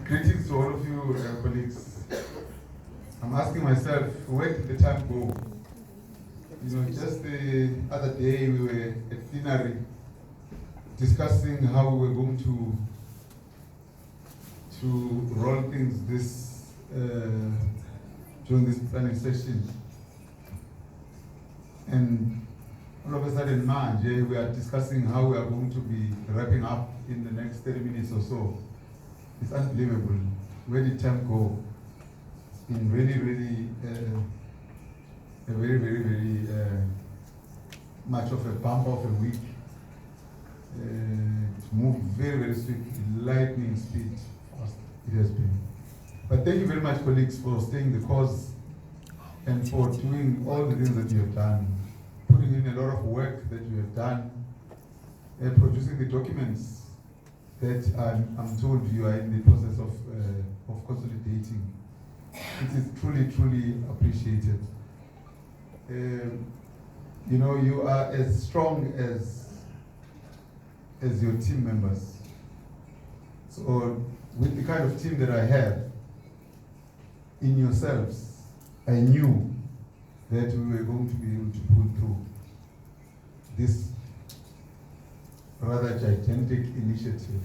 Greetings to all of you, colleagues. I'm asking myself, where did the time go? You know, just the other day we were at plenary discussing how we were going to roll things during this planning session. And all of a sudden, manje, we are discussing how we are going to be wrapping up in the next 30 minutes or so. It's unbelievable. Where did time go? It's been really, really a very much of a bump of a week. It moved very swiftly, lightning speed, fast it has been. But thank you very much, colleagues, for staying the course and for doing all the things that you have done, putting in a lot of work that you have done, producing the documents that I'm told you are in the process of consolidating. It is truly appreciated. You know, you are as strong as your team members. So with the kind of team that I have, in yourselves, I knew that we were going to be able to pull through this rather gigantic initiative.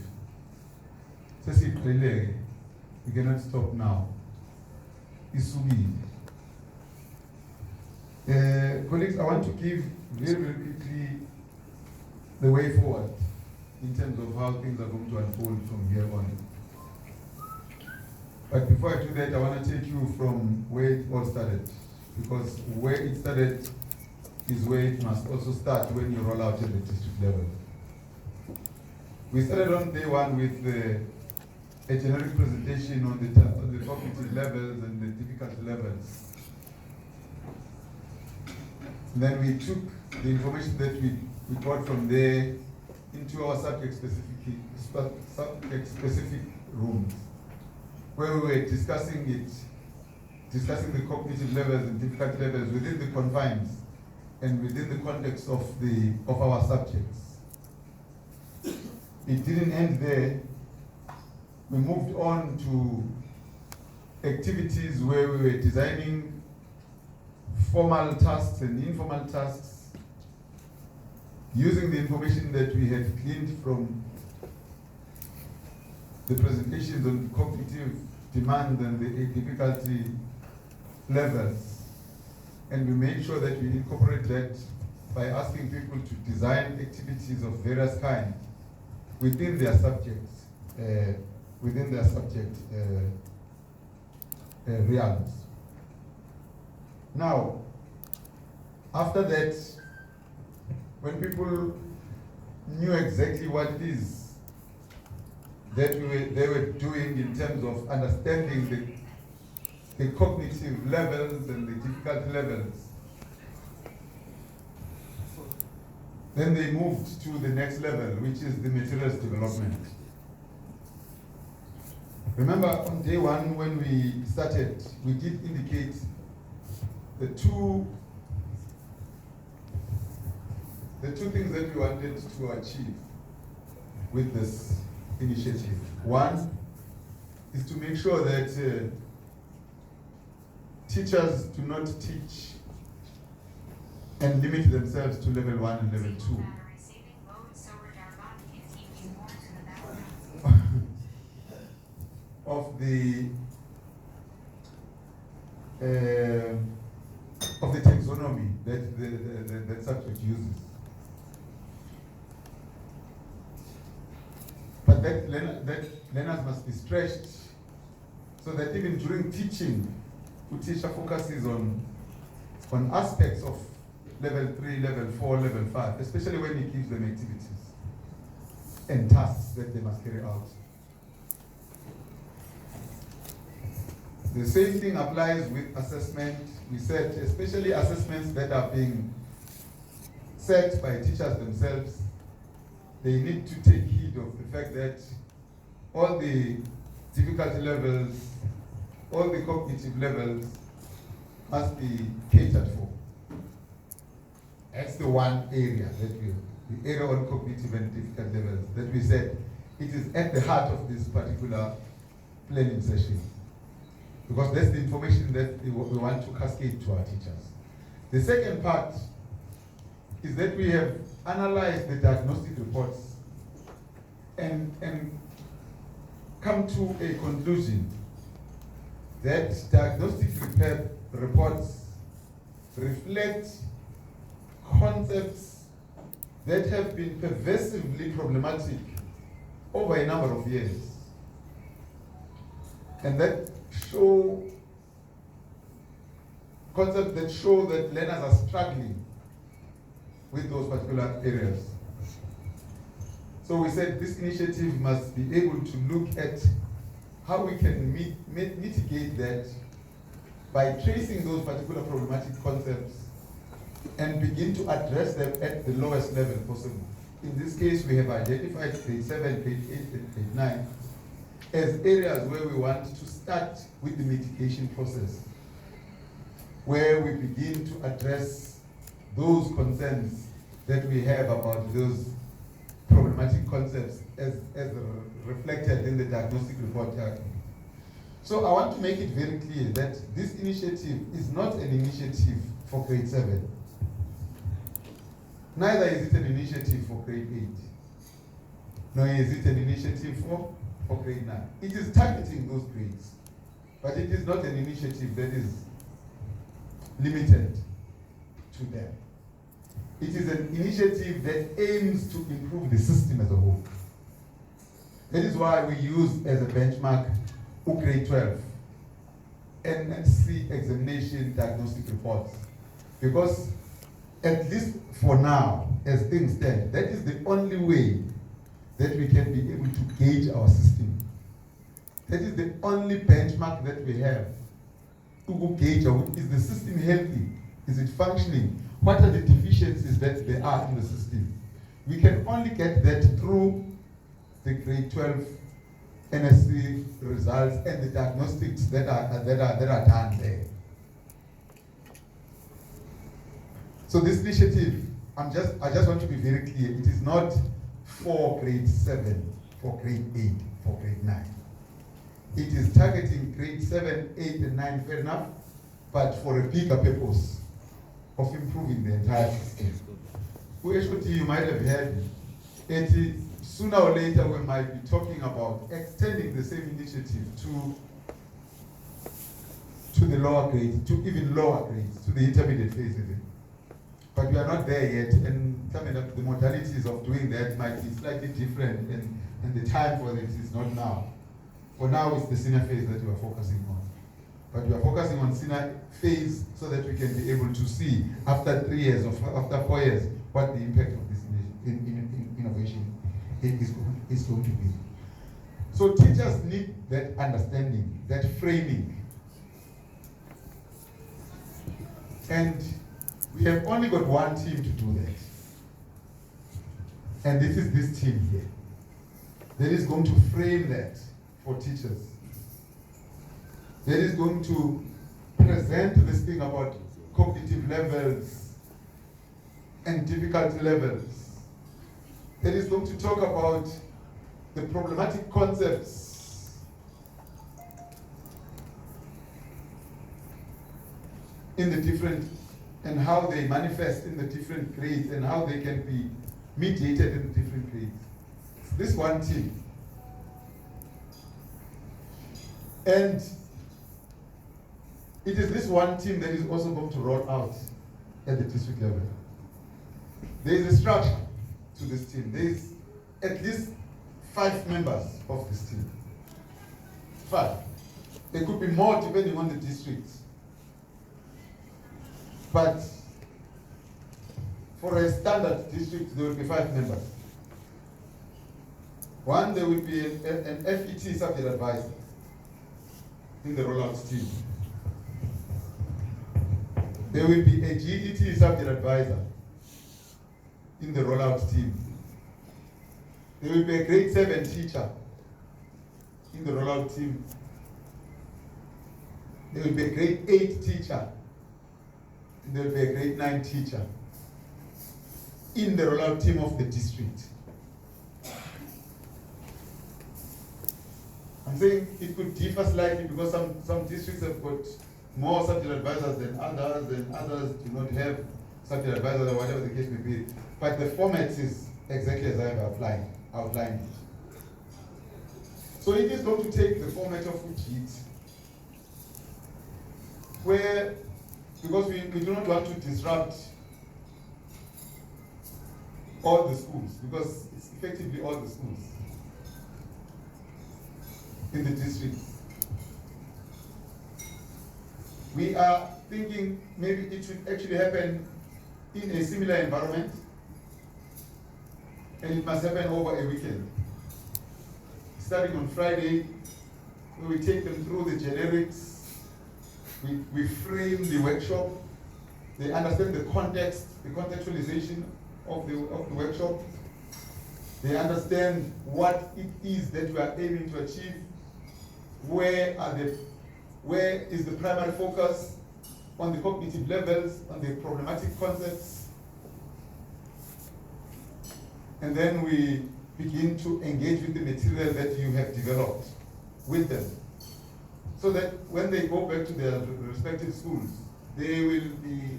We cannot stop now. Colleagues, I want to give very quickly the way forward in terms of how things are going to unfold from here on. But before I do that, I want to take you from where it all started, because where it started is where it must also start when you roll out at the district level. We started on day one with a generic presentation on the cognitive levels and the difficulty levels. And then we took the information that we got from there into our subject-specific rooms, where we were discussing the cognitive levels and difficulty levels within the confines and within the context of our subjects. It didn't end there. We moved on to activities where we were designing formal tasks and informal tasks, using the information that we had gleaned from the presentations on cognitive demand and the difficulty levels. And we made sure that we incorporate that by asking people to design activities of various kinds within their subjects, realms. Now, after that, when people knew exactly what it is that they were doing in terms of understanding the cognitive levels and the difficulty levels, then they moved to the next level, which is the materials development. Remember, on day one when we started, we did indicate the two things that we wanted to achieve with this initiative. One is to make sure that teachers do not teach and limit themselves to level 1 and level 2. Of the taxonomy that subject uses. But that learners must be stretched so that even during teaching, the teacher focuses on aspects of level 3, level 4, level 5, especially when he gives them activities and tasks that they must carry out. The same thing applies with assessment. We said, especially assessments that are being set by teachers themselves, they need to take heed of the fact that all the difficulty levels, all the cognitive levels must be catered for. That's the one area that the area on cognitive and difficult levels, that we said it is at the heart of this particular planning session. Because that's the information that we want to cascade to our teachers. The second part is that we have analyzed the diagnostic reports and come to a conclusion that diagnostic reports reflect concepts that have been pervasively problematic over a number of years, and that show concepts that show that learners are struggling with those particular areas. So we said this initiative must be able to look at how we can mitigate that by tracing those particular problematic concepts and begin to address them at the lowest level possible. In this case, we have identified grade 7, grade 8, and grade 9 as areas where we want to start with the mitigation process, where we begin to address those concerns that we have about those problematic concepts as reflected in the diagnostic report. So I want to make it very clear that this initiative is not an initiative for grade 7. Neither is it an initiative for grade 8. Nor is it an initiative for grade 9. It is targeting those grades, but it is not an initiative that is limited to them. It is an initiative that aims to improve the system as a whole. That is why we use as a benchmark grade 12 NSC examination diagnostic reports, because at least for now, as things stand, that is the only way that we can be able to gauge our system. That is the only benchmark that we have to gauge, is the system healthy? Is it functioning? What are the deficiencies that there are in the system? We can only get that through the grade 12 NSC results and the diagnostics that are done there. So this initiative, I just want to be very clear, it is not for grade 7, for grade 8, for grade 9. It is targeting grade 7, 8, and 9, fair enough, but for a bigger purpose of improving the entire system. You might have heard it. Sooner or later we might be talking about extending the same initiative to the lower grades, to even lower grades, to the intermediate phase even. But we are not there yet, and some of the modalities of doing that might be slightly different, and the time for it is not now. For now, it's the senior phase that we are focusing on. But we are focusing on senior phase so that we can be able to see after 3 years or after 4 years what the impact of this innovation is going to be. So teachers need that understanding, that framing. And we have only got one team to do that. And this is this team here that is going to frame that for teachers. That is going to present this thing about cognitive levels and difficulty levels. That is going to talk about the problematic concepts in the different, and how they manifest in the different grades and how they can be mediated in the different grades. This one team. And it is this one team that is also going to roll out at the district level. There is a structure to this team. There is at least 5 members of this team. 5. There could be more depending on the district. But for a standard district, there will be 5 members. 1, there will be an FET subject advisor in the rollout team. There will be a GET subject advisor in the rollout team. There will be a grade 7 teacher in the rollout team. There will be a grade 8 teacher. And there will be a grade 9 teacher. in the rollout team of the district. I'm saying it could differ slightly because some districts have got more subject advisors than others do not have subject advisors, or whatever the case may be. But the format is exactly as I have outlined it. So it is going to take the format of UGIT, where, because we do not want to disrupt all the schools, because it's effectively all the schools in the district. We are thinking maybe it should actually happen in a similar environment, and it must happen over a weekend. Starting on Friday, where we take them through the generics, we frame the workshop, they understand the context, the contextualization of the workshop, they understand what it is that we are aiming to achieve, where is the primary focus on the cognitive levels, on the problematic concepts, and then we begin to engage with the material that you have developed with them, so that when they go back to their respective schools, they will be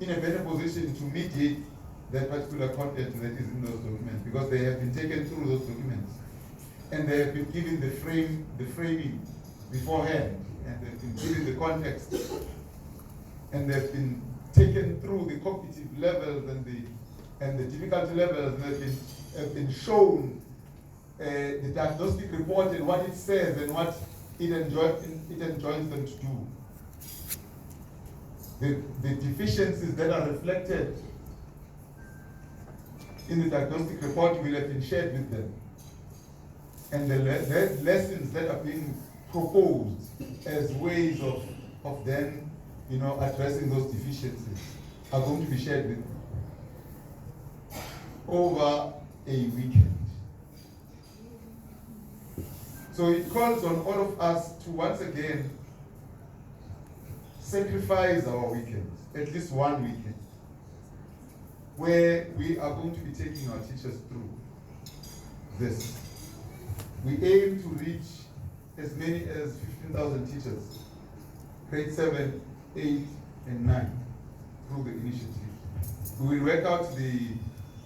in a better position to mediate that particular content that is in those documents, because they have been taken through those documents and they have been given the framing beforehand, and they've been given the context, and they've been taken through the cognitive levels and the difficulty levels, and have been shown the diagnostic report and what it says and what it enjoins them to do. The deficiencies that are reflected in the diagnostic report will have been shared with them. And the lessons that are being proposed as ways of them, addressing those deficiencies are going to be shared with them over a weekend. So it calls on all of us to once again sacrifice our weekends, at least one weekend, where we are going to be taking our teachers through this. We aim to reach as many as 15,000 teachers, grade 7, 8, and 9, through the initiative. We will work out the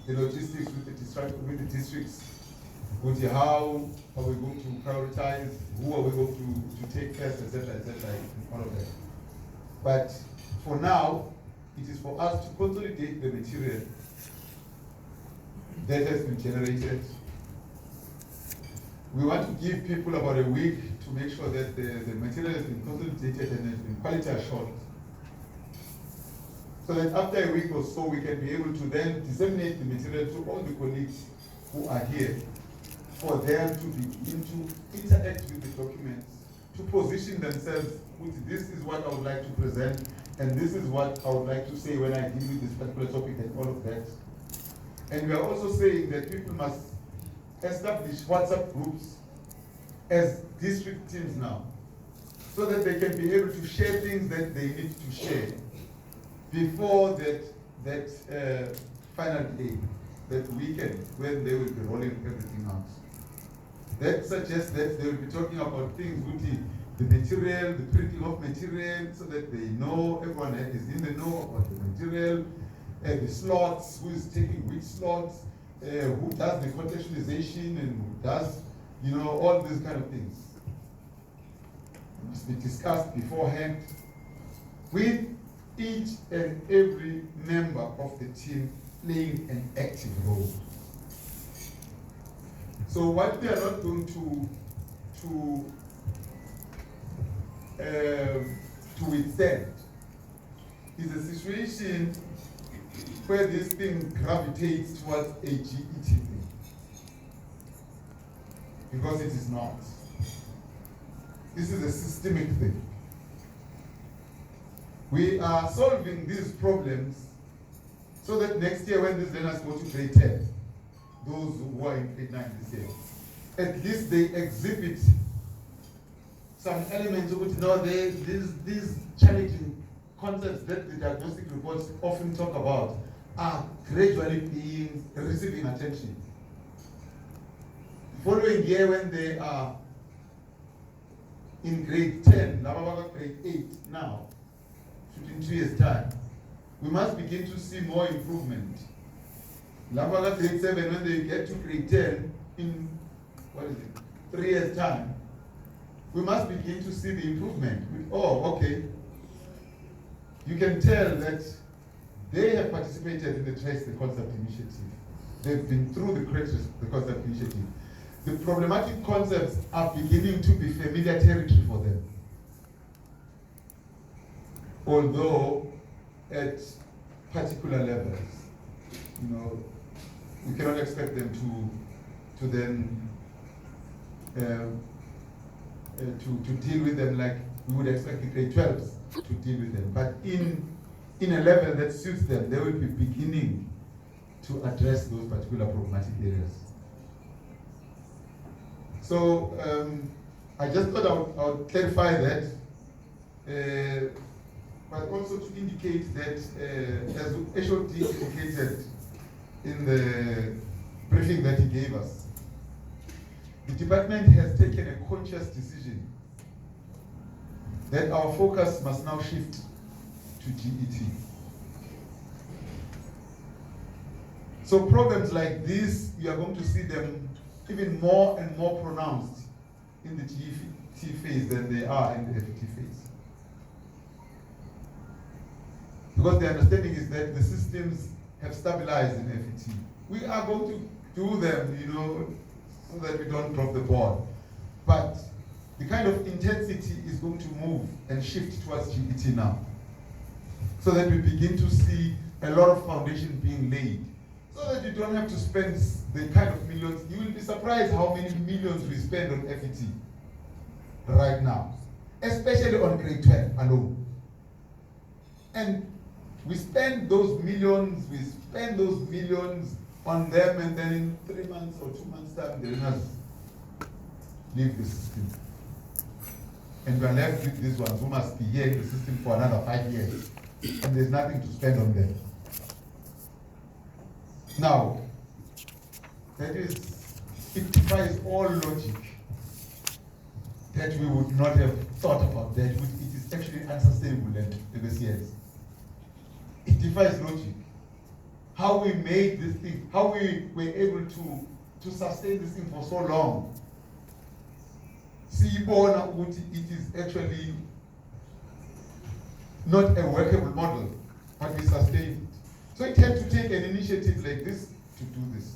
logistics with the districts, with how are we going to prioritize, who are we going to take first, etc., and all of that. But for now, it is for us to consolidate the material that has been generated. We want to give people about a week to make sure that the material has been consolidated and has been quality assured, so that after a week or so we can be able to then disseminate the material to all the colleagues who are here, for them to begin to interact with the documents, to position themselves with, this is what I would like to present, and this is what I would like to say when I deal with this particular topic, and all of that. And we are also saying that people must establish WhatsApp groups as district teams now, so that they can be able to share things that they need to share before that final day, that weekend, when they will be rolling everything out. That suggests that they will be talking about things with the material, the printing of material, so that they know, everyone is in the know about the material, the slots, who is taking which slots, who does the contextualization, and who does, all these kind of things. It must be discussed beforehand with each and every member of the team playing an active role. So what we are not going to withstand is a situation where this thing gravitates towards a GET thing, because it is not. This is a systemic thing. We are solving these problems so that next year when these learners go to grade 10, those who are in grade 9 this year, at least they exhibit some elements of these challenging concepts that the diagnostic reports often talk about are gradually receiving attention. Following year, when they are in grade 10, grade 8 now, in 2 years' time, we must begin to see more improvement. Grade 7, when they get to grade 10, in 3 years' time, we must begin to see the improvement. Oh, okay. You can tell that they have participated in the Trace the Concept Initiative. They've been through the Concept Initiative. The problematic concepts are beginning to be familiar territory for them. Although at particular levels, we cannot expect them to then to deal with them like we would expect the grade 12s to deal with them. But in a level that suits them, they will be beginning to address those particular problematic areas. So I just thought I would clarify that, but also to indicate that, as HOD indicated in the briefing that he gave us, the department has taken a conscious decision that our focus must now shift to GET. So programs like this, you are going to see them even more and more pronounced in the GET phase than they are in the FET phase. Because the understanding is that the systems have stabilized in FET. We are going to do them, so that we don't drop the ball. But the kind of intensity is going to move and shift towards GET now. So that we begin to see a lot of foundation being laid. So that you don't have to spend the kind of millions. You will be surprised how many millions we spend on FET right now. Especially on grade 12 alone. And we spend those millions on them, and then in 3 months or 2 months' time, they must leave the system. And we are left with these ones who must be here in the system for another 5 years. And there's nothing to spend on them. Now, it defies all logic that we would not have thought about that. It is actually unsustainable in the CS. It defies logic. How we made this thing, how we were able to sustain this thing for so long. It is actually not a workable model, but we sustained it. So it had to take an initiative like this to do this.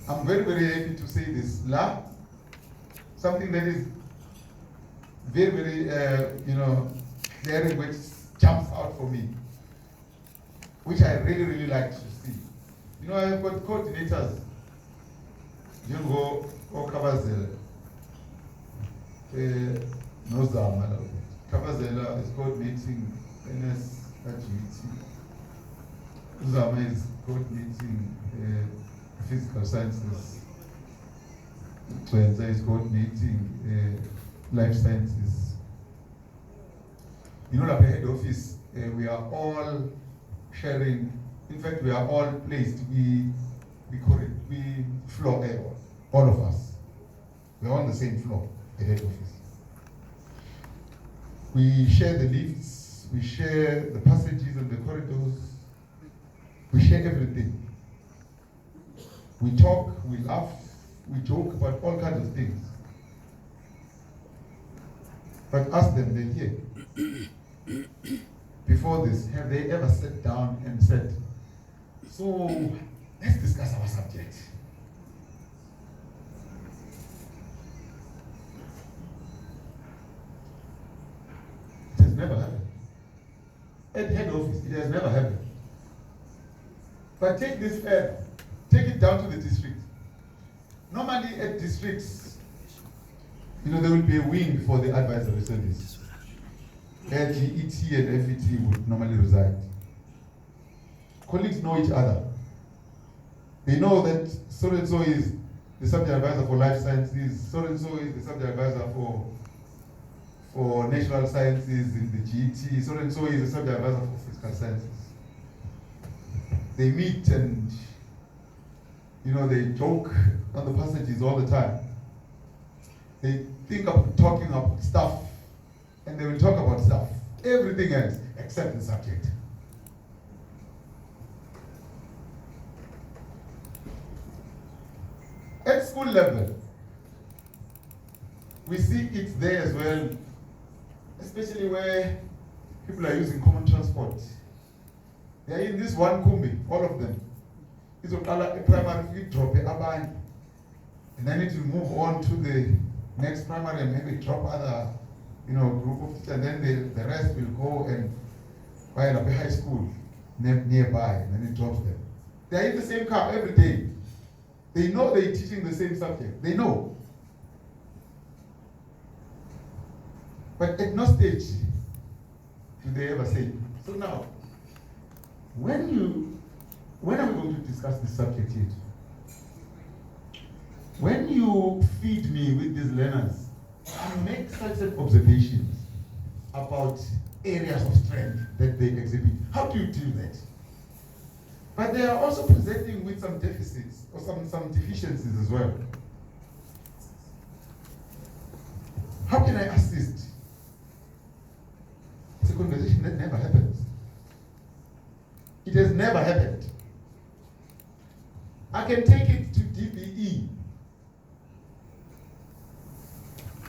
I'm very, very happy to say this. Something that is very, very, clear, which jumps out for me, which I really, really like to see. I've got coordinators, Kabazela, Nozama. Kabazela is coordinating NS at GET. Uzama is coordinating physical sciences. Twenza is coordinating life sciences. Like the head office, we are all sharing. In fact, we are all placed. We floor air, all of us. We are on the same floor, the head office. We share the lifts, we share the passages and the corridors, we share everything. We talk, we laugh, we joke about all kinds of things. But ask them, they're here. Before this, have they ever sat down and said, so let's discuss our subject? It has never happened. At head office, it has never happened. But take this further, take it down to the district. Normally at districts, there will be a wing for the advisory service. Where GET and FET would normally reside. Colleagues know each other. They know that so-and-so is the subject advisor for life sciences, so-and-so is the subject advisor for natural sciences in the GET, so-and-so is the subject advisor for physical sciences. they meet and, they joke on the passages all the time. They think of talking about stuff, and they will talk about stuff, everything else except the subject. At school level, we see it there as well, especially where people are using common transport. They are in this one kumbi, all of them. It's a primary drop abanye, and then it will move on to the next primary and maybe drop other, group of teachers, and then the rest will go and find a high school nearby, and then it drops them. They are in the same car every day. They know they're teaching the same subject. They know. But at no stage do they ever say, so now, when are we going to discuss this subject yet? When you feed me with these learners, I make certain observations about areas of strength that they exhibit. How do you do that? But they are also presenting with some deficits or some deficiencies as well. How can I assist? It's a conversation that never happens. It has never happened. I can take it to DBE.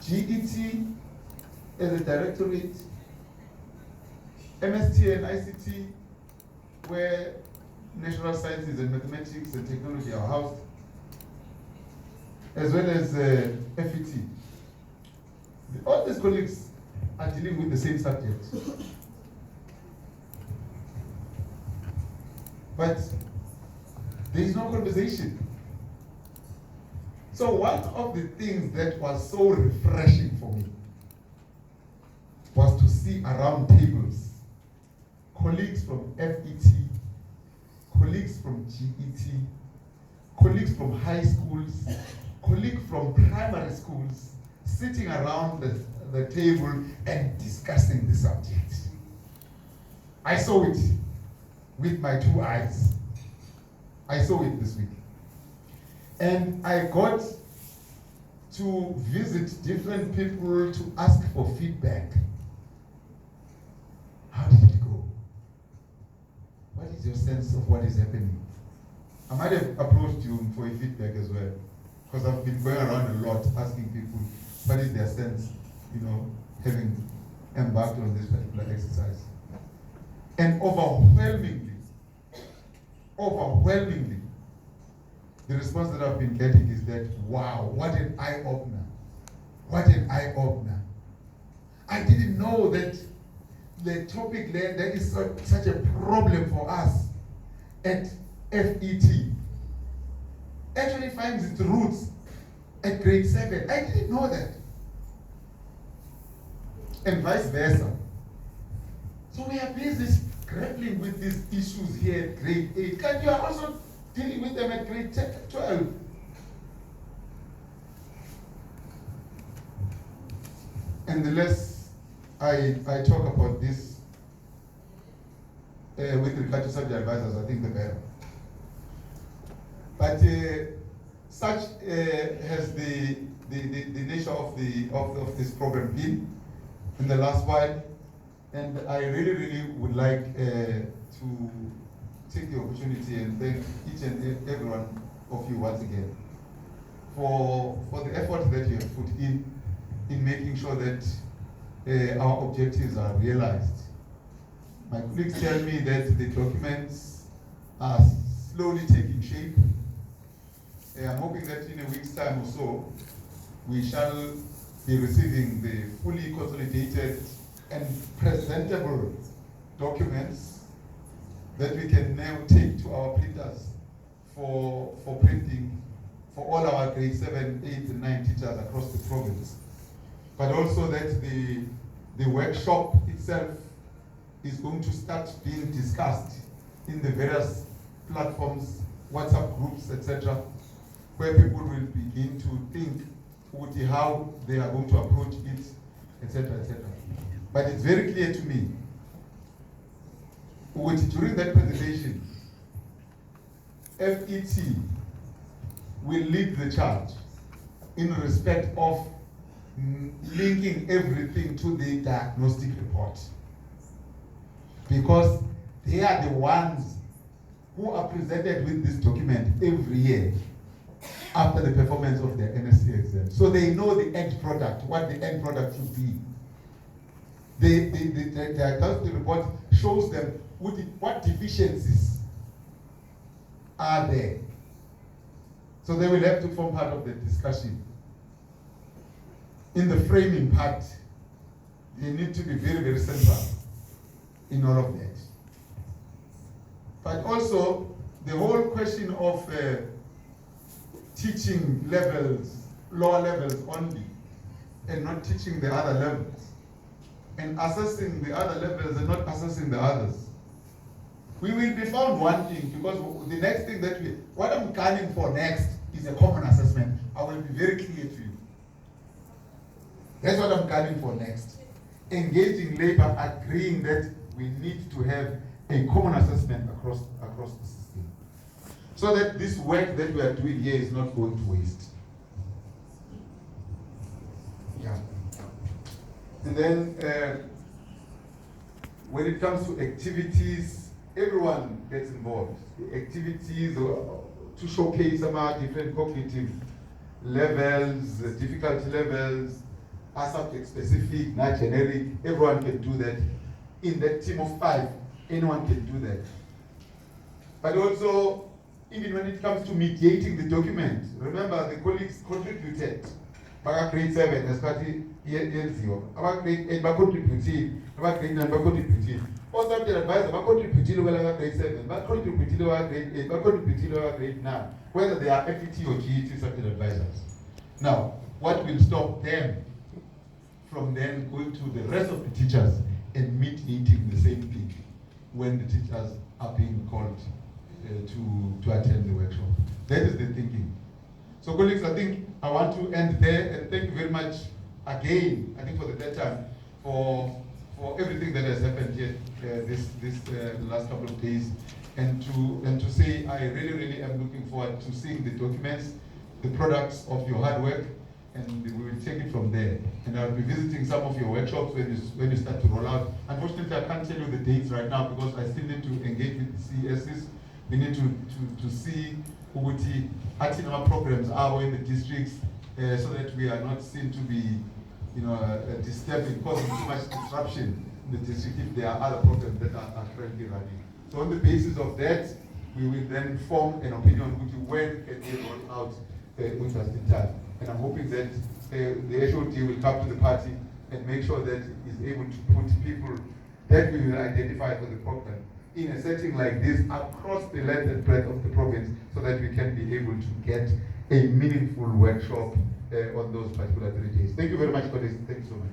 GET as a directorate, MST and ICT, where natural sciences and mathematics and technology are housed, as well as FET. All these colleagues are dealing with the same subject. But there is no conversation. So one of the things that was so refreshing for me was to see around tables colleagues from FET, colleagues from GET, colleagues from high schools, colleagues from primary schools, sitting around the table and discussing the subject. I saw it with my 2 eyes. I saw it this week. And I got to visit different people to ask for feedback. How did it go? What is your sense of what is happening? I might have approached you for a feedback as well, because I've been going around a lot asking people what is their sense, having embarked on this particular exercise. And overwhelmingly, the response that I've been getting is that, wow, what an eye-opener. What an eye-opener. I didn't know that the topic there, that is such a problem for us at FET, actually finds its roots at grade 7. I didn't know that. And vice versa. So we are busy grappling with these issues here at grade 8. And you are also dealing with them at grade 12. And the less I talk about this with regard to subject advisors, I think the better. But such has the nature of this program been in the last while, and I really would like to take the opportunity and thank each and every one of you once again for the effort that you have put in making sure that our objectives are realized. My colleagues tell me that the documents are slowly taking shape. I'm hoping that in a week's time or so, we shall be receiving the fully consolidated and presentable documents that we can now take to our printers for printing for all our grade 7, 8, and 9 teachers across the province. But also that the workshop itself is going to start being discussed in the various platforms, WhatsApp groups, etc., where people will begin to think how they are going to approach it, etc., etc. But it's very clear to me, during that presentation, FET will lead the charge in respect of linking everything to the diagnostic report. Because they are the ones who are presented with this document every year after the performance of their NSC exam. So they know the end product, what the end product should be. The diagnostic report shows them what deficiencies are there. So they will have to form part of the discussion. In the framing part, they need to be very, very central in all of that. But also, the whole question of teaching levels, lower levels only, and not teaching the other levels, and assessing the other levels and not assessing the others. We will be found wanting, because the next thing what I'm gunning for next is a common assessment. I will be very clear to you. That's what I'm gunning for next. Engaging labor, agreeing that we need to have a common assessment across the system, so that this work that we are doing here is not going to waste. Yeah. And then when it comes to activities, everyone gets involved. The activities to showcase about different cognitive levels, difficulty levels, are subject specific, not generic. Everyone can do that. In that team of 5, anyone can do that. But also, even when it comes to mediating the document, remember the colleagues contributed. About grade 7, as party about grade 8, about contributing, about grade 9, about contributing. Also, the advisor, about contributing about grade 7, about contributing about grade 8, about contributing about grade 9, whether they are FET or GET subject advisors. Now, what will stop them from then going to the rest of the teachers and mediating the same thing when the teachers are being called to attend the workshop? That is the thinking. So colleagues, I think I want to end there, and thank you very much again, I think for the third time, for everything that has happened here this last couple of days, and to say I really am looking forward to seeing the documents, the products of your hard work, and we will take it from there. And I'll be visiting some of your workshops when you start to roll out. Unfortunately, I can't tell you the dates right now because I still need to engage with the CESs. We need to see Uguti acting our programs are in the districts so that we are not seen to be disturbing, causing too much disruption in the district if there are other programs that are currently running. So on the basis of that, we will then form an opinion on when can they roll out with us in time. And I'm hoping that the HOD will come to the party and make sure that it is able to put people that we will identify for the program in a setting like this across the length and breadth of the province, so that we can be able to get a meaningful workshop on those particular 3 days. Thank you very much for this. Thank you so much.